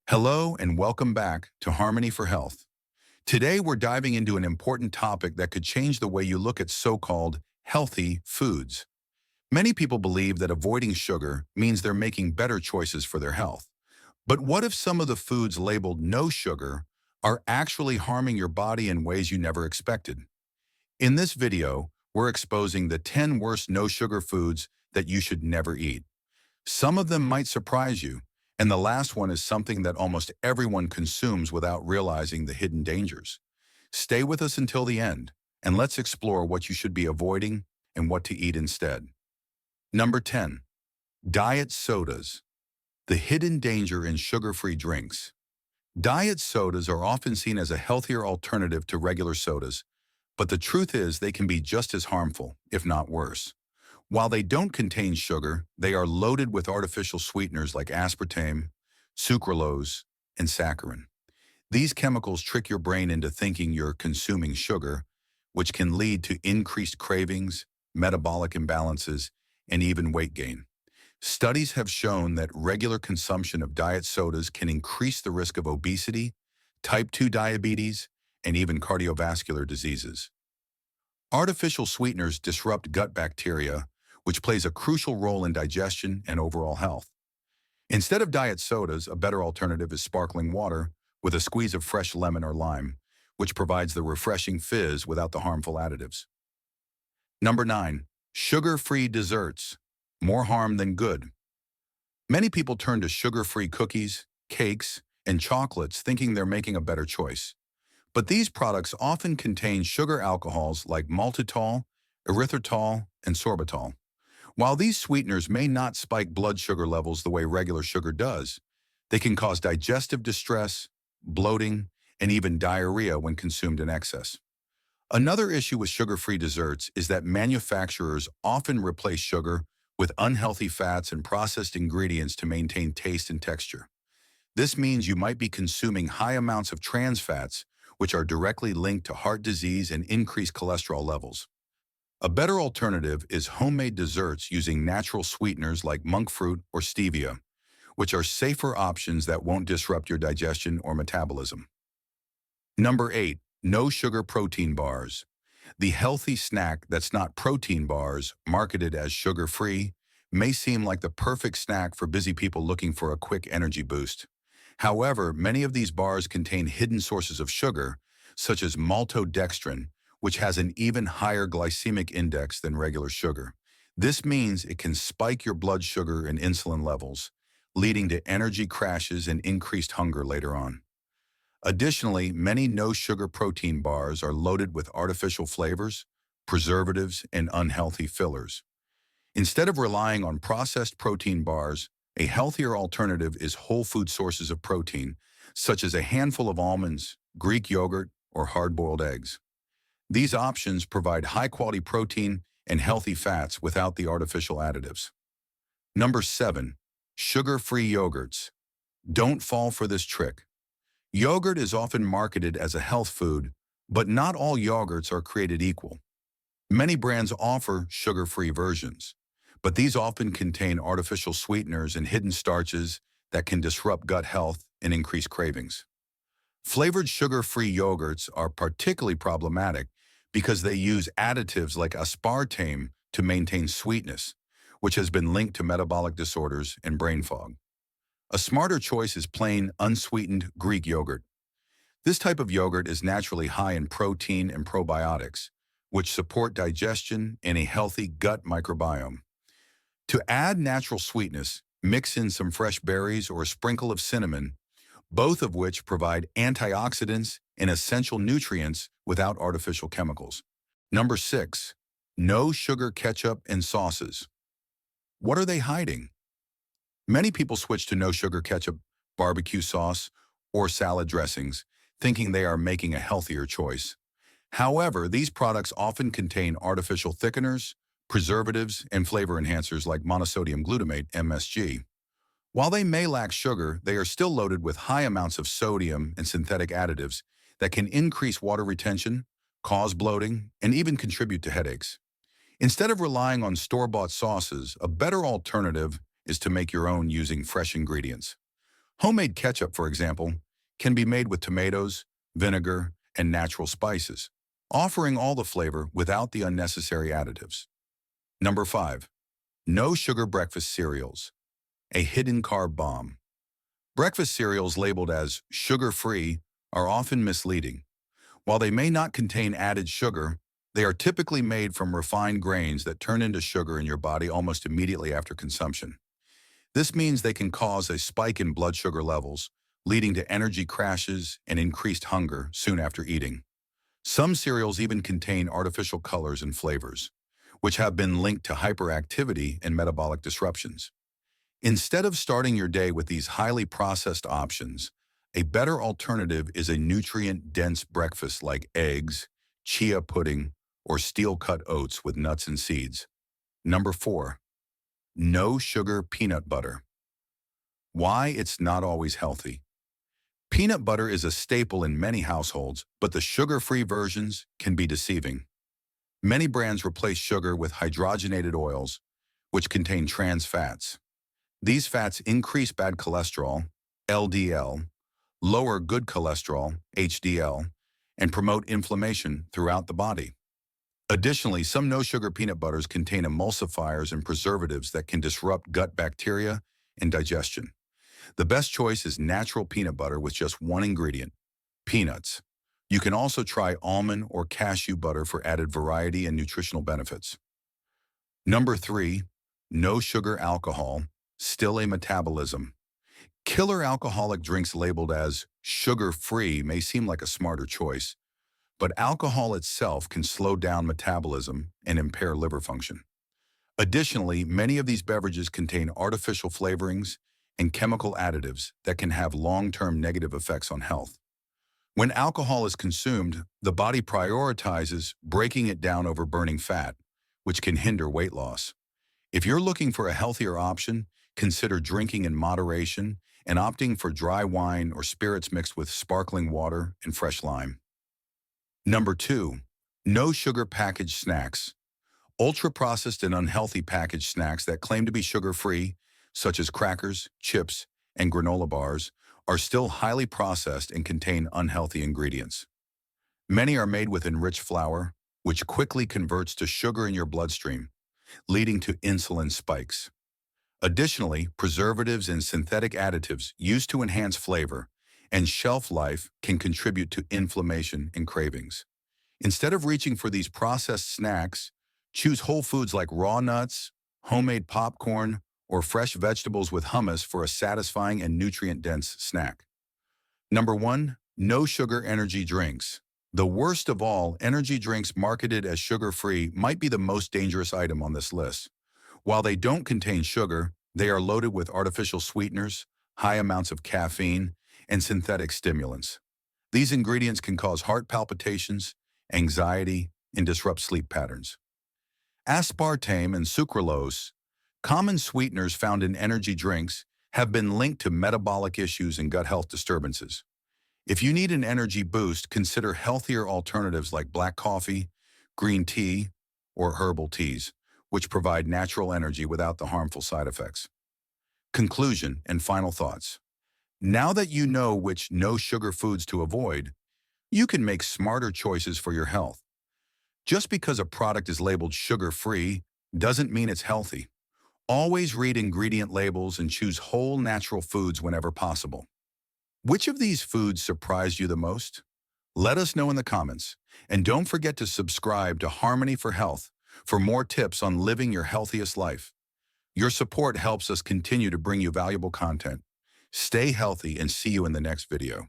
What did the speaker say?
Hello and welcome back to Harmony for Health. Today we're diving into an important topic that could change the way you look at so-called healthy foods. Many people believe that avoiding sugar means they're making better choices for their health. But what if some of the foods labeled no sugar are actually harming your body in ways you never expected? In this video, we're exposing the 10 worst no-sugar foods that you should never eat. Some of them might surprise you, and the last one is something that almost everyone consumes without realizing the hidden dangers. Stay with us until the end, and let's explore what you should be avoiding and what to eat instead. Number 10. Diet sodas. The hidden danger in sugar-free drinks. Diet sodas are often seen as a healthier alternative to regular sodas, but the truth is they can be just as harmful, if not worse. While they don't contain sugar, they are loaded with artificial sweeteners like aspartame, sucralose, and saccharin. These chemicals trick your brain into thinking you're consuming sugar, which can lead to increased cravings, metabolic imbalances, and even weight gain. Studies have shown that regular consumption of diet sodas can increase the risk of obesity, type 2 diabetes, and even cardiovascular diseases. Artificial sweeteners disrupt gut bacteria, which plays a crucial role in digestion and overall health. Instead of diet sodas, a better alternative is sparkling water with a squeeze of fresh lemon or lime, which provides the refreshing fizz without the harmful additives. Number 9. Sugar-free desserts. More harm than good. Many people turn to sugar-free cookies, cakes, and chocolates thinking they're making a better choice. But these products often contain sugar alcohols like maltitol, erythritol, and sorbitol. While these sweeteners may not spike blood sugar levels the way regular sugar does, they can cause digestive distress, bloating, and even diarrhea when consumed in excess. Another issue with sugar-free desserts is that manufacturers often replace sugar with unhealthy fats and processed ingredients to maintain taste and texture. This means you might be consuming high amounts of trans fats, which are directly linked to heart disease and increased cholesterol levels. A better alternative is homemade desserts using natural sweeteners like monk fruit or stevia, which are safer options that won't disrupt your digestion or metabolism. Number 8. No sugar protein bars. The healthy snack that's not protein bars, marketed as sugar-free, may seem like the perfect snack for busy people looking for a quick energy boost. However, many of these bars contain hidden sources of sugar, such as maltodextrin, which has an even higher glycemic index than regular sugar. This means it can spike your blood sugar and insulin levels, leading to energy crashes and increased hunger later on. Additionally, many no-sugar protein bars are loaded with artificial flavors, preservatives, and unhealthy fillers. Instead of relying on processed protein bars, a healthier alternative is whole food sources of protein, such as a handful of almonds, Greek yogurt, or hard-boiled eggs. These options provide high-quality protein and healthy fats without the artificial additives. Number 7. Sugar-free yogurts. Don't fall for this trick. Yogurt is often marketed as a health food, but not all yogurts are created equal. Many brands offer sugar-free versions, but these often contain artificial sweeteners and hidden starches that can disrupt gut health and increase cravings. Flavored sugar-free yogurts are particularly problematic because they use additives like aspartame to maintain sweetness, which has been linked to metabolic disorders and brain fog. A smarter choice is plain, unsweetened Greek yogurt. This type of yogurt is naturally high in protein and probiotics, which support digestion and a healthy gut microbiome. To add natural sweetness, mix in some fresh berries or a sprinkle of cinnamon, both of which provide antioxidants and essential nutrients without artificial chemicals. Number 6. No sugar ketchup and sauces. What are they hiding? Many people switch to no sugar ketchup, barbecue sauce, or salad dressings, thinking they are making a healthier choice. However, these products often contain artificial thickeners, preservatives, and flavor enhancers like monosodium glutamate, MSG. While they may lack sugar, they are still loaded with high amounts of sodium and synthetic additives that can increase water retention, cause bloating, and even contribute to headaches. Instead of relying on store-bought sauces, a better alternative is to make your own using fresh ingredients. Homemade ketchup, for example, can be made with tomatoes, vinegar, and natural spices, offering all the flavor without the unnecessary additives. Number 5. No sugar breakfast cereals, a hidden carb bomb. Breakfast cereals labeled as sugar-free are often misleading. While they may not contain added sugar, they are typically made from refined grains that turn into sugar in your body almost immediately after consumption. This means they can cause a spike in blood sugar levels, leading to energy crashes and increased hunger soon after eating. Some cereals even contain artificial colors and flavors, which have been linked to hyperactivity and metabolic disruptions. Instead of starting your day with these highly processed options, a better alternative is a nutrient-dense breakfast like eggs, chia pudding, or steel-cut oats with nuts and seeds. Number 4. No sugar peanut butter. Why it's not always healthy. Peanut butter is a staple in many households, but the sugar-free versions can be deceiving. Many brands replace sugar with hydrogenated oils, which contain trans fats. These fats increase bad cholesterol, LDL, lower good cholesterol, HDL, and promote inflammation throughout the body. Additionally, some no-sugar peanut butters contain emulsifiers and preservatives that can disrupt gut bacteria and digestion. The best choice is natural peanut butter with just one ingredient, peanuts. You can also try almond or cashew butter for added variety and nutritional benefits. Number 3, no sugar alcohol, still a metabolism. Killer alcoholic drinks labeled as sugar-free may seem like a smarter choice, but alcohol itself can slow down metabolism and impair liver function. Additionally, many of these beverages contain artificial flavorings and chemical additives that can have long-term negative effects on health. When alcohol is consumed, the body prioritizes breaking it down over burning fat, which can hinder weight loss. If you're looking for a healthier option, consider drinking in moderation and opting for dry wine or spirits mixed with sparkling water and fresh lime. Number 2, no sugar packaged snacks. Ultra-processed and unhealthy packaged snacks that claim to be sugar-free, such as crackers, chips, and granola bars, are still highly processed and contain unhealthy ingredients. Many are made with enriched flour, which quickly converts to sugar in your bloodstream, leading to insulin spikes. Additionally, preservatives and synthetic additives used to enhance flavor and shelf life can contribute to inflammation and cravings. Instead of reaching for these processed snacks, choose whole foods like raw nuts, homemade popcorn, or fresh vegetables with hummus for a satisfying and nutrient-dense snack. Number 1, no sugar energy drinks. The worst of all, energy drinks marketed as sugar-free might be the most dangerous item on this list. While they don't contain sugar, they are loaded with artificial sweeteners, high amounts of caffeine, and synthetic stimulants. These ingredients can cause heart palpitations, anxiety, and disrupt sleep patterns. Aspartame and sucralose, common sweeteners found in energy drinks, have been linked to metabolic issues and gut health disturbances. If you need an energy boost, consider healthier alternatives like black coffee, green tea, or herbal teas, which provide natural energy without the harmful side effects. Conclusion and final thoughts. Now that you know which no-sugar foods to avoid, you can make smarter choices for your health. Just because a product is labeled sugar-free doesn't mean it's healthy. Always read ingredient labels and choose whole natural foods whenever possible. Which of these foods surprised you the most? Let us know in the comments. And don't forget to subscribe to Harmony for Health for more tips on living your healthiest life. Your support helps us continue to bring you valuable content. Stay healthy and see you in the next video.